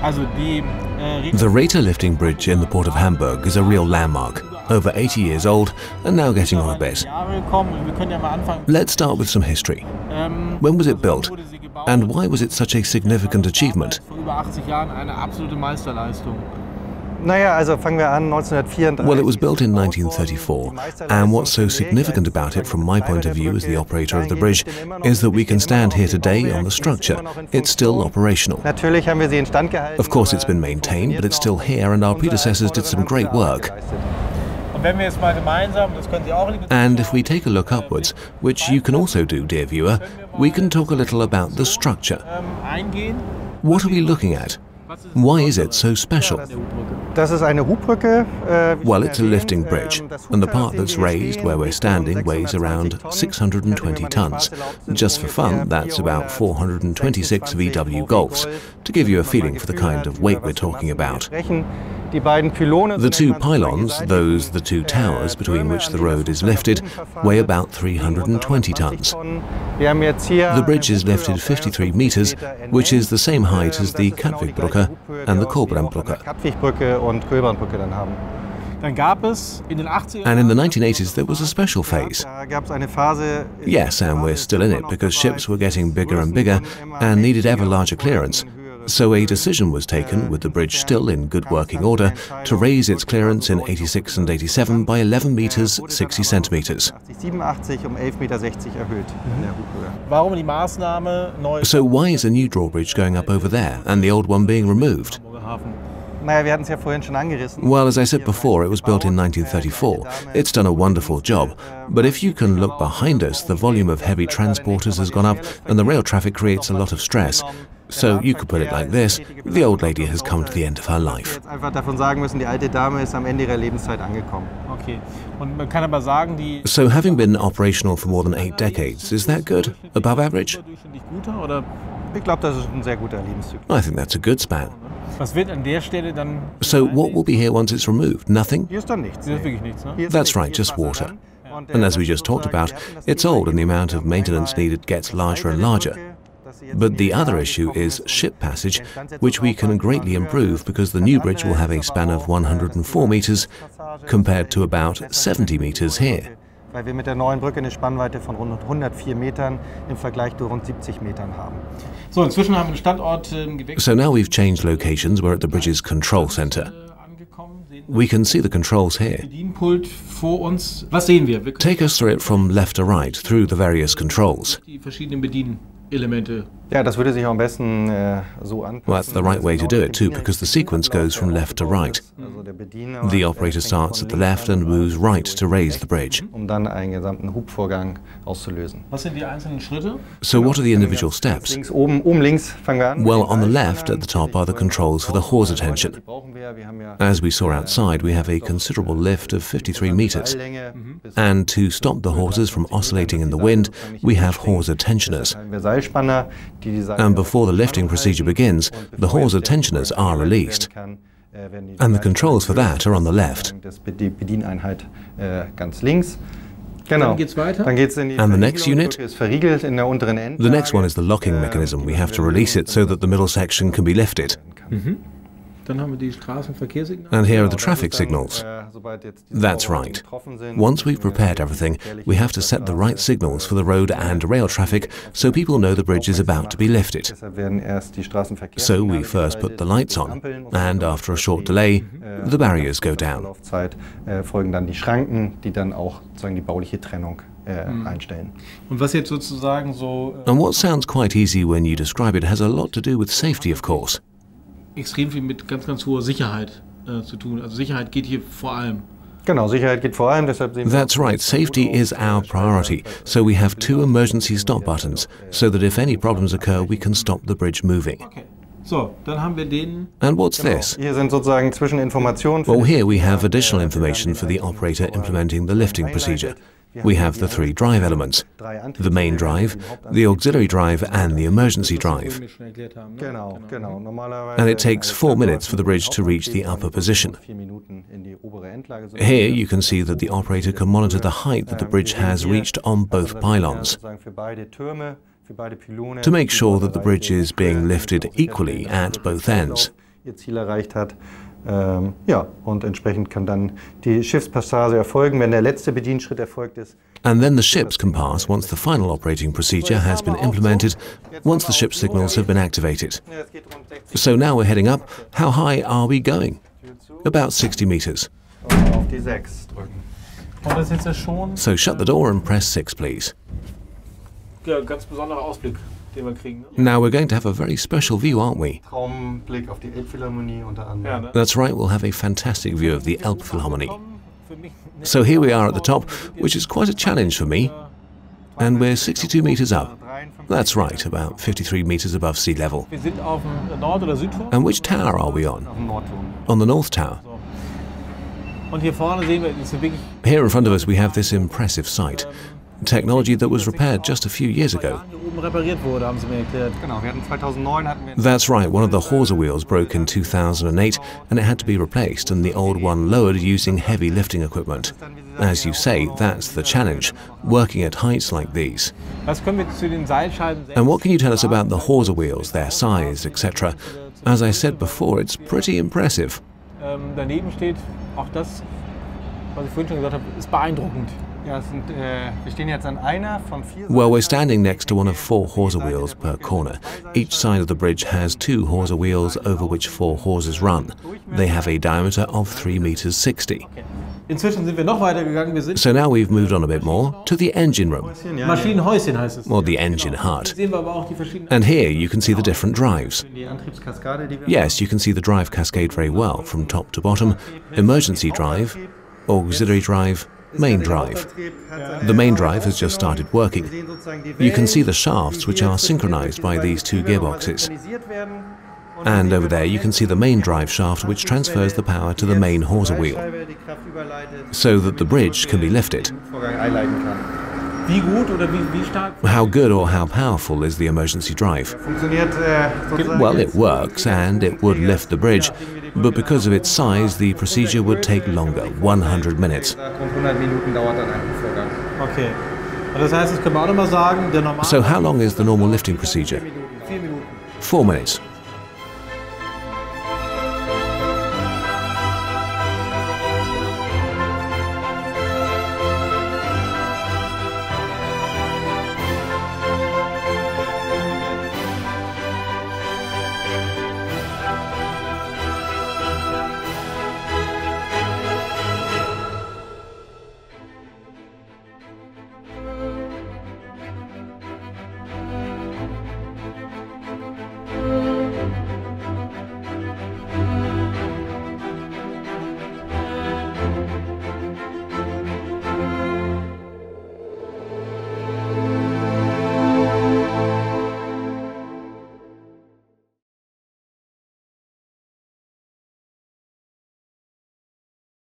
The Rethe lifting bridge in the Port of Hamburg is a real landmark, over 80 years old and now getting on a bit. Let's start with some history. When was it built? And why was it such a significant achievement? Well, it was built in 1934, and what's so significant about it from my point of view as the operator of the bridge is that we can stand here today on the structure. It's still operational. Of course it's been maintained, but it's still here, and our predecessors did some great work. And if we take a look upwards, which you can also do, dear viewer, we can talk a little about the structure. What are we looking at? Why is it so special? Well, it's a lifting bridge, and the part that's raised where we're standing weighs around 620 tons. Just for fun, that's about 426 VW Golfs, to give you a feeling for the kind of weight we're talking about. The two pylons, those the two towers between which the road is lifted, weigh about 320 tons. The bridge is lifted 53 meters, which is the same height as the Katwigbrücke and the Kolbrandbrücke. And in the 1980s there was a special phase. Yes, and we're still in it because ships were getting bigger and bigger and needed ever larger clearance. So a decision was taken, with the bridge still in good working order, to raise its clearance in 86 and 87 by 11 meters 60 centimeters. So why is a new drawbridge going up over there and the old one being removed? Well, as I said before, it was built in 1934. It's done a wonderful job. But if you can look behind us, the volume of heavy transporters has gone up and the rail traffic creates a lot of stress. So you could put it like this: the old lady has come to the end of her life. So having been operational for more than 8 decades, is that good? Above average? I think that's a good span. So what will be here once it's removed? Nothing? That's right, just water. And as we just talked about, it's old and the amount of maintenance needed gets larger and larger. But the other issue is ship passage, which we can greatly improve because the new bridge will have a span of 104 meters compared to about 70 meters here. So now we've changed locations. We're at the bridge's control center. We can see the controls here. Take us through it from left to right, through the various controls. Well, that's the right way to do it too, because the sequence goes from left to right. The operator starts at the left and moves right to raise the bridge. So what are the individual steps? Well, on the left at the top are the controls for the hawser tension. As we saw outside, we have a considerable lift of 53 meters. And to stop the hawsers from oscillating in the wind, we have hawser tensioners. And before the lifting procedure begins, the hawser tensioners are released. And the controls for that are on the left. And the next unit? The next one is the locking mechanism. We have to release it so that the middle section can be lifted. And here are the traffic signals. That's right. Once we've prepared everything, we have to set the right signals for the road and rail traffic so people know the bridge is about to be lifted. So we first put the lights on, and after a short delay, the barriers go down. And what sounds quite easy when you describe it has a lot to do with safety, of course. Extrem viel mit ganz hoher Sicherheit zu tun. Also Sicherheit geht hier vor allem. That's right, safety is our priority, so we have 2 emergency stop buttons, so that if any problems occur, we can stop the bridge moving. And what's this? Well, here we have additional information for the operator implementing the lifting procedure. We have the 3 drive elements: the main drive, the auxiliary drive and the emergency drive. And it takes 4 minutes for the bridge to reach the upper position. Here you can see that the operator can monitor the height that the bridge has reached on both pylons, to make sure that the bridge is being lifted equally at both ends. ihr Ziel erreicht hat. Ja, und entsprechend kann dann die Schiffspassage erfolgen, wenn der letzte Bedienschritt erfolgt ist. And then the ships can pass once the final operating procedure has been implemented, once the ship signals have been activated. So now we're heading up. How high are we going? About 60 meters. Auf die 6 drücken. Und das ist jetzt ja schon So shut the door and press 6, please. ja, ganz besonderer Ausblick, den wir kriegen. Ne? Now we're going to have a very special view, aren't we? Traumblick auf die Elbphilharmonie unter anderem. Ja, ne? That's right, we'll have a fantastic view of the Elbphilharmonie. So here we are at the top, which is quite a challenge for me. And we're 62 meters up. That's right, about 53 meters above sea level. Wir sind auf dem Nord- oder Südturm. And which tower are we on? Auf dem Nordturm. On the North Tower. Und hier vorne sehen wir, das ist wirklich Here in front of us we have this impressive sight. Technology that was repaired just a few years ago. hier oben repariert wurde, haben sie mir erklärt. Genau, wir hatten 2009 hatten wir That's right, one of the hawser wheels broke in 2008 and it had to be replaced and the old one lowered using heavy lifting equipment. As you say, that's the challenge, working at heights like these. Was können wir zu den Seilscheiben And what can you tell us about the hawser wheels, their size, etc.? As I said before, it's pretty impressive. Daneben steht auch das, was ich vorhin schon gesagt habe, ist beeindruckend. Ja, wir stehen jetzt an einer von 4 Well, we're standing next to one of 4 hawser wheels per corner. Each side of the bridge has 2 hawser wheels over which 4 hawsers run. They have a diameter of 3 meters 60. Inzwischen sind wir noch weiter gegangen. Wir sind So now we've moved on a bit more to the engine room, Maschinenhäuschen heißt es. or the engine hut. Hier sehen wir aber auch die verschiedenen. And here you can see the different drives. die Antriebskaskade, die wir Yes, you can see the drive cascade very well from top to bottom. Emergency drive, auxiliary drive, main drive. The main drive has just started working. You can see the shafts which are synchronized by these 2 gearboxes. And over there you can see the main drive shaft which transfers the power to the main hawser wheel, so that the bridge can be lifted. Wie gut oder wie stark? How good or how powerful is the emergency drive? Well, it works and it would lift the bridge, but because of its size the procedure would take longer, 100 minutes. Okay. Und das heißt, das können wir auch nochmal sagen, der normale So how long is the normal lifting procedure? 4 minutes.